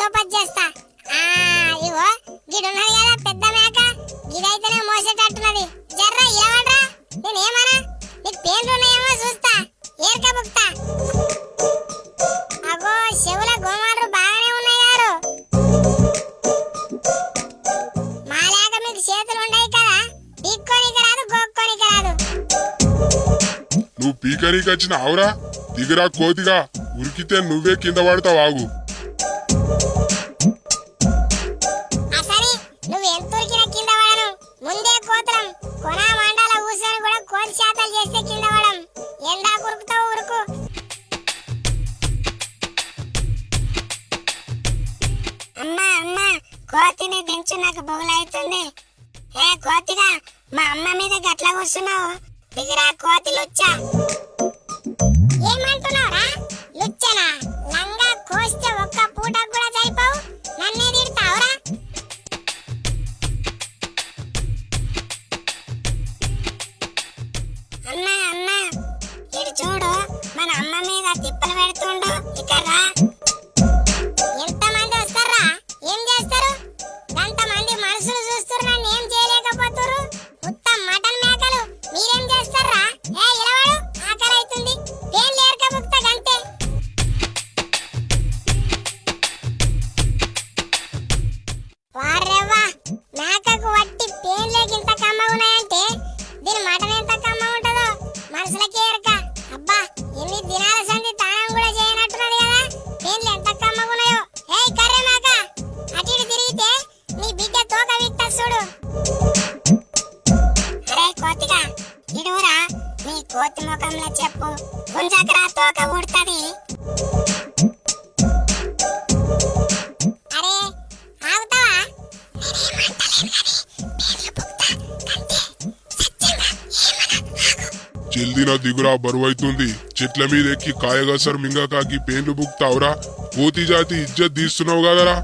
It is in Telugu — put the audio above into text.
చోపతి చేస్తా. ఇగో గిడున్నది కదా పెద్ద మేక, గిదైతేనే మోసేటట్టున్నది. జర్రా ఏమడ్రా, నేనేమన్నా నీకు పేర్లు ఉన్నాయేమో చూస్తా, ఏర్క బుక్తా. అగో చెవుల గోమాలు బాగానే ఉన్నాయి గారు. మాలాగ మీకు చేతులు ఉండయి కదా, పీక్కోనికి రాదు గోక్కోనికి రాదు. నువ్వు పీకరీకి వచ్చిన ఆవురా, దిగురా కోతిగా, ఉరికితే నువ్వే కింద పడతావు. ఆగు. అసలు నువ్వు ఎంత ఉరికినా కింద పడను. ముందే కోతలం కొన మండల ఊసని కూడా కోతి శాతాలు చేస్తే కింద పడం. ఎండా కురుకుతావు ఉరుకు. అమ్మా అమ్మా, కోతిని దించు, నాకు బొగులైతుంది. ఏ కోతిగా, మా అమ్మ మీద గట్ల కూర్చున్నావు, దిగిరా కోతి లుచ్చా. ఏమంటున్నావురా లుచ్చనా? లంగా కోస్తే ఒక్క పూట కూడా సరిపోవు, నన్నే తిడతావురా? అమ్మా అమ్మా, ఇటు చూడు, మన అమ్మ మీద తిప్పలు పెడుతుండు. ఇక్కడ రా. ఎంతమంది వస్తారా, ఏం చేస్తారు? అంతమంది మనుషులు చూస్తారు, నన్ను ఏం చేయలేకపోతున్నారు. మొత్తం మటన్ మేకలు, మీరేం చేస్తారా? ఏ ఇలవాడు, ఆకలి అవుతుంది, పేర్లు ఏర్కబుక్తా గంతే. వారెవ్వా, మేకకు వట్టి పేర్లేకింత కమ్మగా ఉన్నాయంటే దీని మటన్ ఎంత కమ్మ ఉంటుందో మనుషులకే ఎరక. అబ్బా, ఎన్ని దినాల సంది తానం కూడా చేయనట్టున్నది కదా, పేర్లు ఎంత కమ్మగా ఉన్నాయో. ఏయ్ కర్రె మేక, అటు ఇటు తిరిగితే నీ బిడ్డ తోక విక్తా చూడు. అరే కోతిగా, ఇడురా, నీ కోతి ముఖంలో చెప్పు, గుంజకరా తోక ఊడుతుంది. అరే ఆగుతావా? జల్దిన దిగురా, బరువైతుంది. చెట్ల మీద ఎక్కి కాయగసరు మింగకాకి పేర్లు బుక్తావురా. కోతి జాతి ఇజ్జత్ తీస్తున్నావు కదరా.